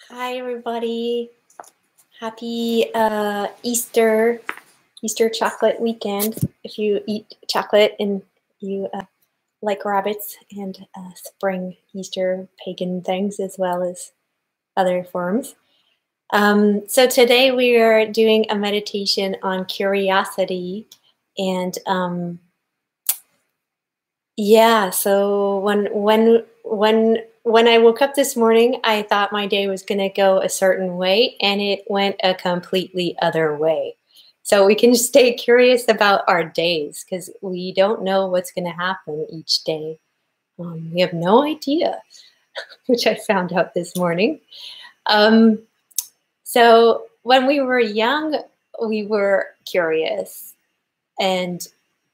Hi, everybody. Happy Easter chocolate weekend. If you eat chocolate and you like rabbits and spring Easter pagan things as well as other forms. So today we are doing a meditation on curiosity. And yeah, so when I woke up this morning, I thought my day was going to go a certain way, and it went a completely other way. So we can stay curious about our days because we don't know what's going to happen each day. We have no idea, which I found out this morning. Um, so when we were young, we were curious, and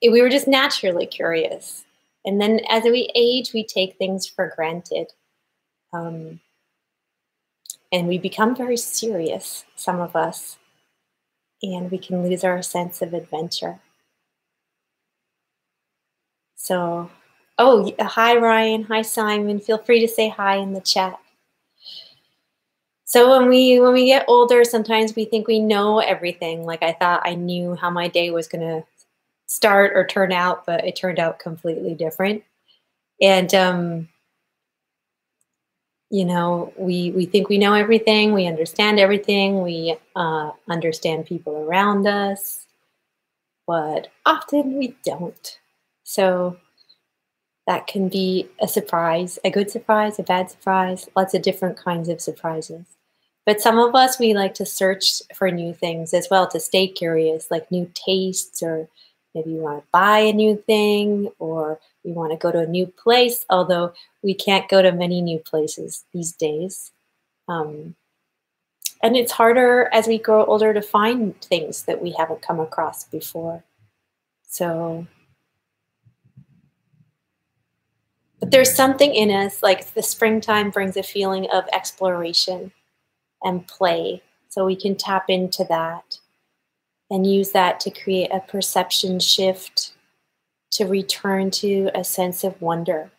we were just naturally curious. And then as we age, we take things for granted. Um, and we become very serious, some of us, and we can lose our sense of adventure. So, hi Ryan, hi Simon. Feel free to say hi in the chat. So when we get older, sometimes we think we know everything. Like I thought I knew how my day was going to start or turn out, but it turned out completely different. And we think we know everything, we understand everything, we understand people around us, but often we don't. So that can be a surprise, a good surprise, a bad surprise, lots of different kinds of surprises. But some of us, we like to search for new things as well, to stay curious, like new tastes, or maybe you want to buy a new thing, or you want to go to a new place, although we can't go to many new places these days. And it's harder as we grow older to find things that we haven't come across before. So, but there's something in us, like the springtime brings a feeling of exploration and play. So we can tap into that and use that to create a perception shift, to return to a sense of wonder.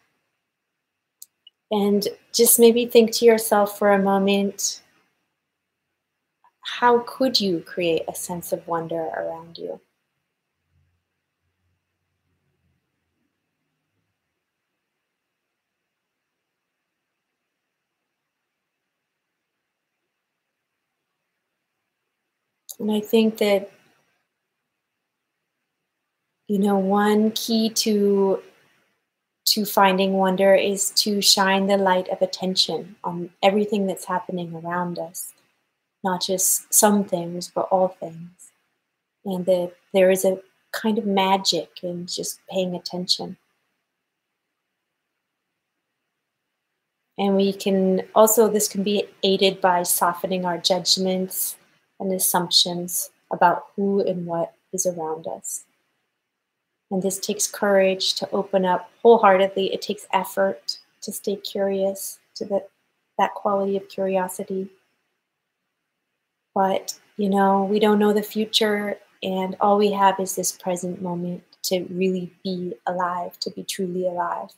And just maybe think to yourself for a moment, how could you create a sense of wonder around you? And I think that, one key to finding wonder is to shine the light of attention on everything that's happening around us, not just some things, but all things. And that there is a kind of magic in just paying attention. And we can also, this can be aided by softening our judgments and assumptions about who and what is around us. And this takes courage to open up wholeheartedly. It takes effort to stay curious, to that quality of curiosity. But, we don't know the future, and all we have is this present moment to really be alive, to be truly alive.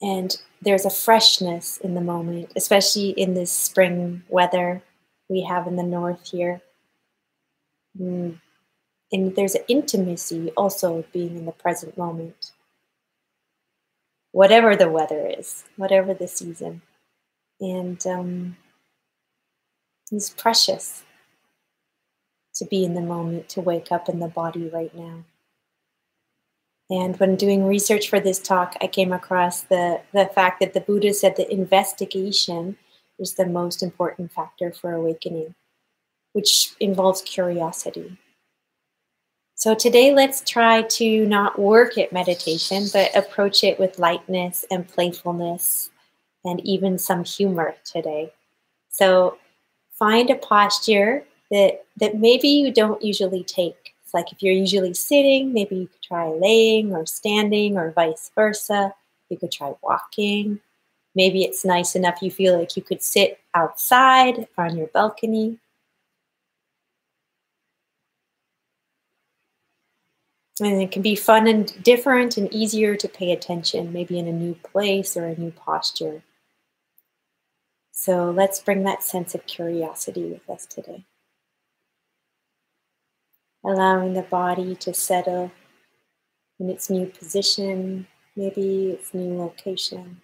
And there's a freshness in the moment, especially in this spring weather we have in the north here. And there's an intimacy also of being in the present moment. Whatever the weather is, whatever the season. And it's precious to be in the moment, to wake up in the body right now. And when doing research for this talk, I came across the fact that the Buddha said that investigation is the most important factor for awakening, which involves curiosity. So today, let's try to not work at meditation, but approach it with lightness and playfulness and even some humor today. So find a posture that maybe you don't usually take. It's like if you're usually sitting, maybe you could try laying or standing or vice versa. You could try walking. Maybe it's nice enough you feel like you could sit outside on your balcony. And it can be fun and different and easier to pay attention, maybe in a new place or a new posture. So let's bring that sense of curiosity with us today. Allowing the body to settle in its new position, maybe its new location.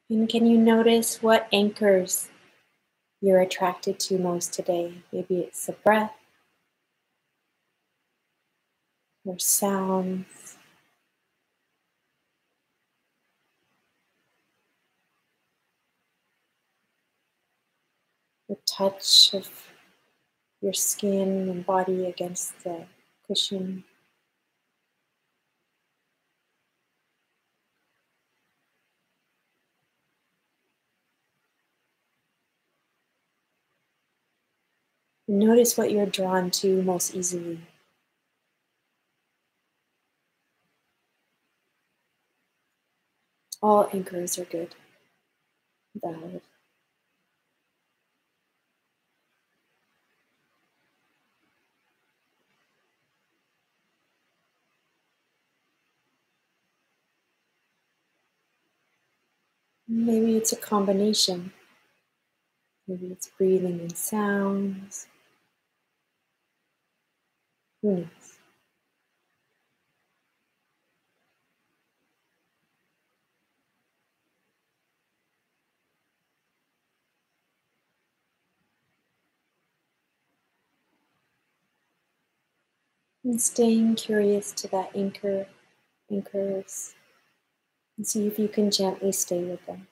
And can you notice what anchors you're attracted to most today? Maybe it's the breath or sounds, the touch of your skin and body against the cushion. And notice what you're drawn to most easily. All anchors are good, valid. Maybe it's a combination. Maybe it's breathing and sounds. Who knows? And staying curious to that anchors, and see if you can gently stay with them.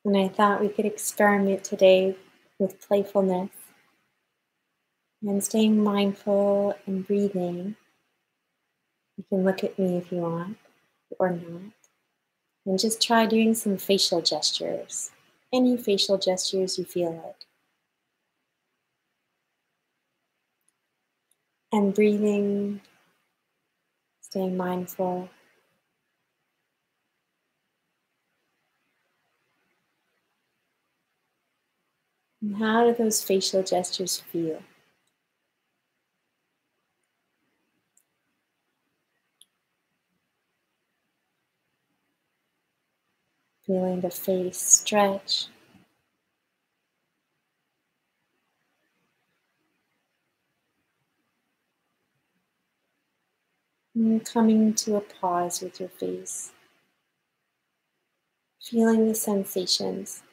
And I thought we could experiment today with playfulness and staying mindful and breathing. You can look at me if you want or not. And just try doing some facial gestures. Any facial gestures you feel like. And breathing, staying mindful. And how do those facial gestures feel? Feeling the face stretch. And coming to a pause with your face. Feeling the sensations.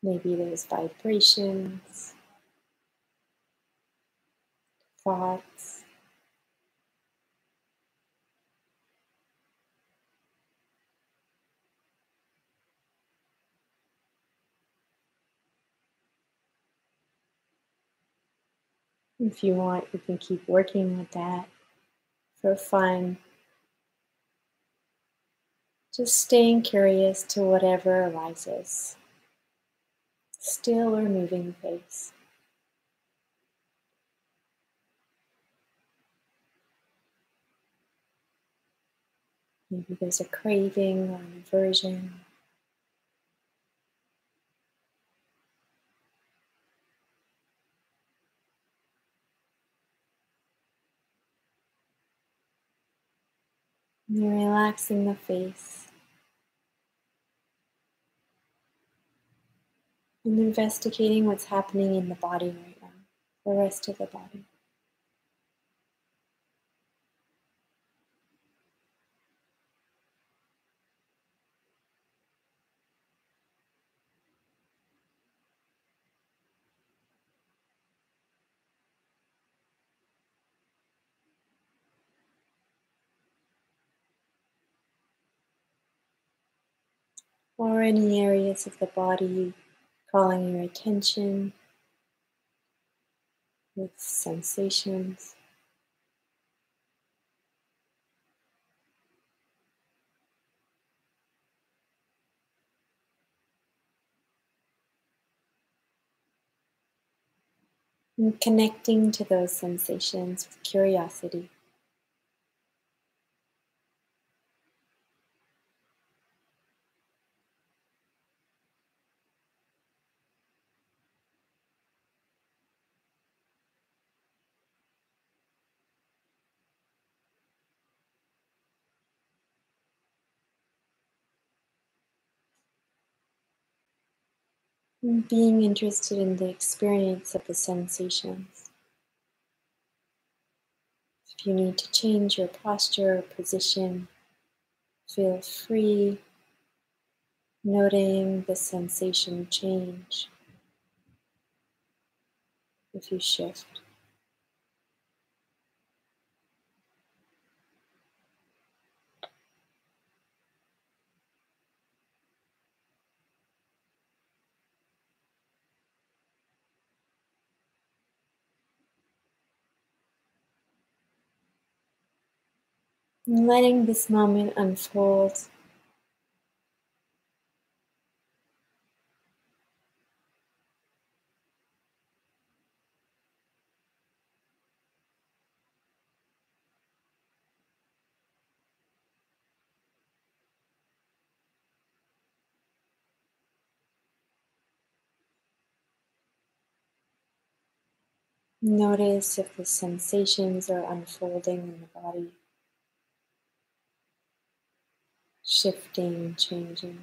Maybe those vibrations, thoughts. If you want, you can keep working with that for fun. Just staying curious to whatever arises, still or moving face. Maybe there's a craving or an aversion. And you're relaxing the face and investigating what's happening in the body right now, the rest of the body. or any areas of the body calling your attention with sensations. And connecting to those sensations with curiosity. And being interested in the experience of the sensations. If you need to change your posture or position, feel free, noting the sensation change if you shift. And letting this moment unfold. Notice if the sensations are unfolding in the body, shifting, changing.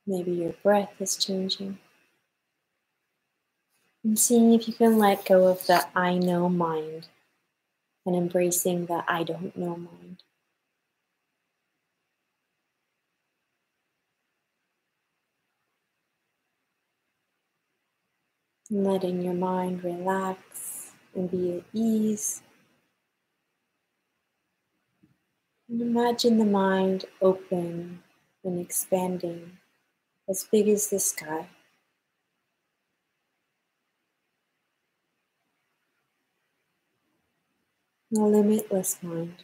Maybe your breath is changing. And seeing if you can let go of the I know mind and embracing the I don't know mind. And letting your mind relax and be at ease. And imagine the mind open and expanding, as big as the sky. A limitless mind.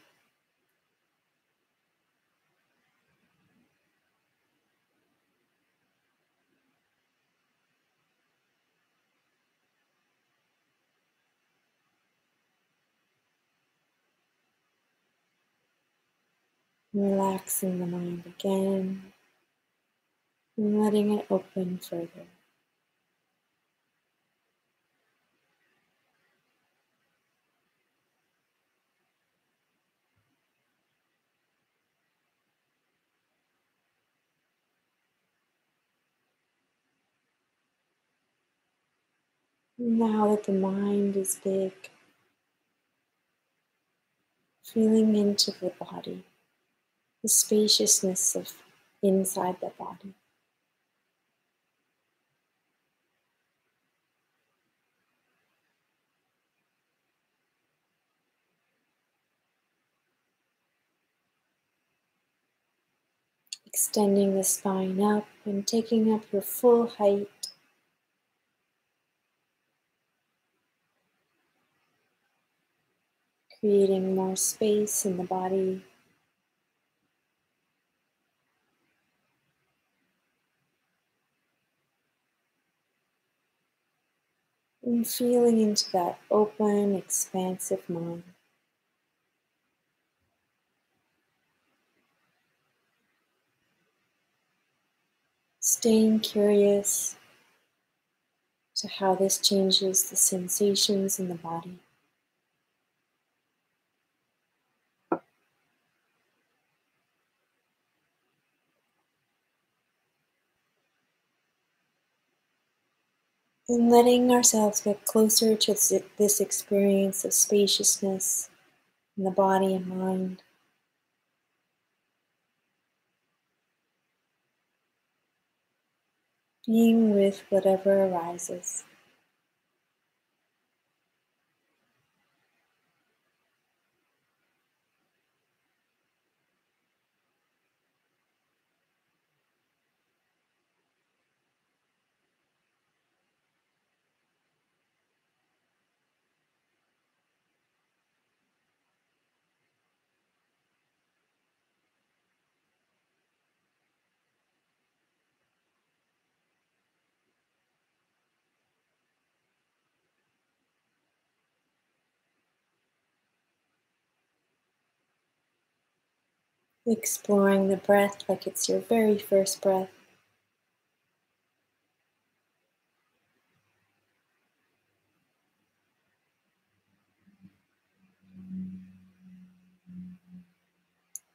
Relaxing the mind again and letting it open further. Now that the mind is big, feeling into the body, the spaciousness of inside the body. Extending the spine up and taking up your full height. Creating more space in the body. And feeling into that open, expansive mind. Staying curious to how this changes the sensations in the body. And letting ourselves get closer to this experience of spaciousness in the body and mind. Being with whatever arises. Exploring the breath like it's your very first breath.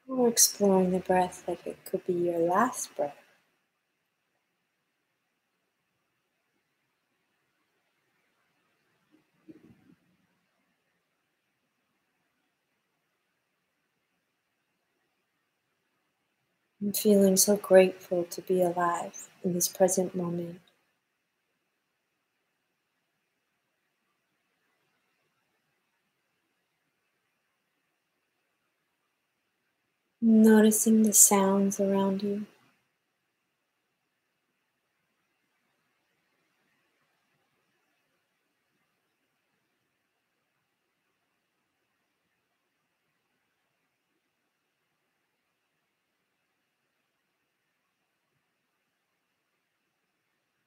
Or exploring the breath like it could be your last breath. I'm feeling so grateful to be alive in this present moment. Noticing the sounds around you.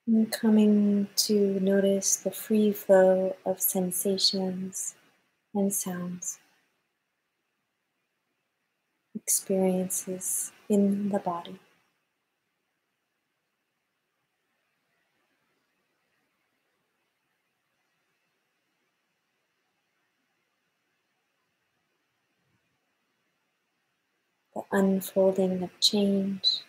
And coming to notice the free flow of sensations and sounds, experiences in the body. The unfolding of change.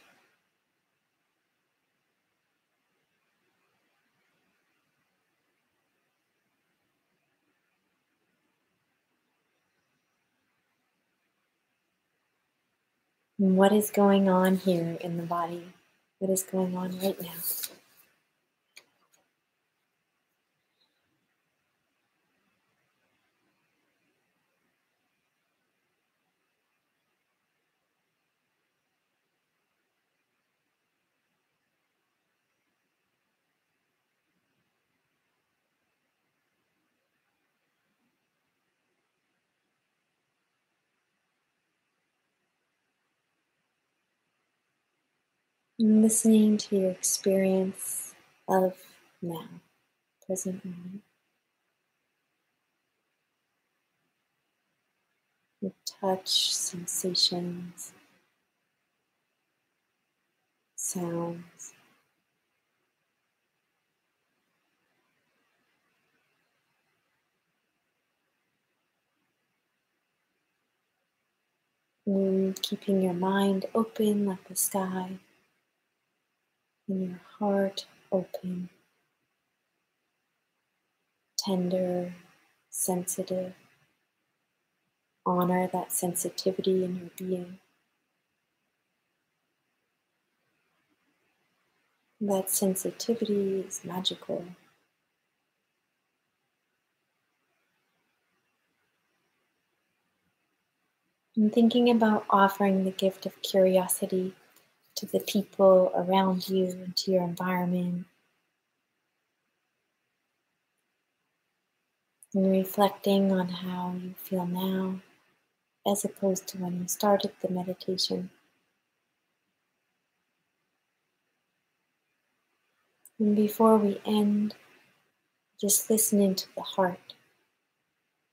And what is going on here in the body? What is going on right now? And listening to your experience of now, present moment. Your touch, sensations, sounds. And keeping your mind open like the sky and your heart open, tender, sensitive. Honor that sensitivity in your being. That sensitivity is magical. And thinking about offering the gift of curiosity to the people around you and to your environment, and reflecting on how you feel now as opposed to when you started the meditation. And before we end, just listen into the heart.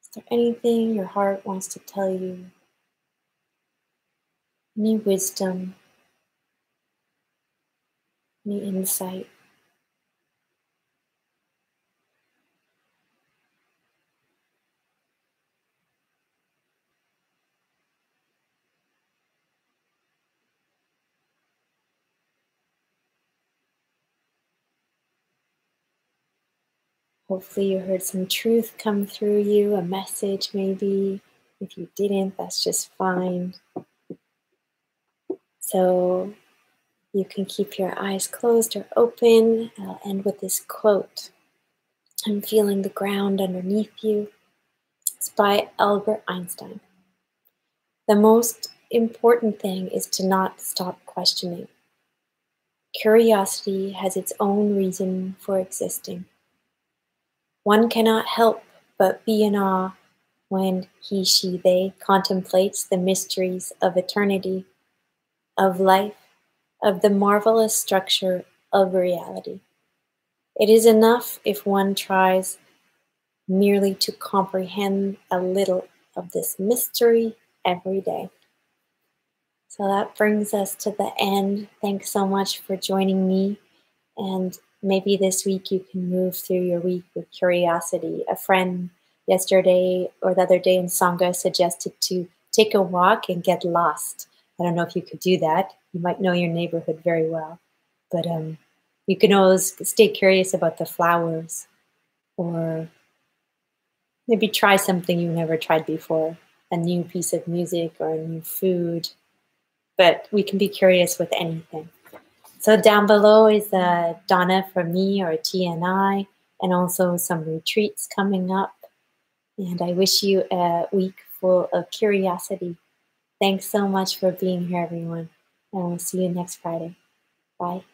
Is there anything your heart wants to tell you? Any wisdom, any insight? Hopefully you heard some truth come through you, a message maybe. If you didn't, that's just fine. So you can keep your eyes closed or open. I'll end with this quote. I'm feeling the ground underneath you. It's by Albert Einstein. The most important thing is to not stop questioning. Curiosity has its own reason for existing. One cannot help but be in awe when he, she, they contemplates the mysteries of eternity, of life, of the marvelous structure of reality. It is enough if one tries merely to comprehend a little of this mystery every day. So that brings us to the end. Thanks so much for joining me. And maybe this week you can move through your week with curiosity. A friend yesterday or the other day in Sangha suggested to take a walk and get lost. I don't know if you could do that. You might know your neighborhood very well. But you can always stay curious about the flowers, or maybe try something you never tried before, a new piece of music or a new food. But we can be curious with anything. So down below is a Donna for me, or a TNI, and also some retreats coming up. And I wish you a week full of curiosity. Thanks so much for being here, everyone. And we'll see you next Friday. Bye.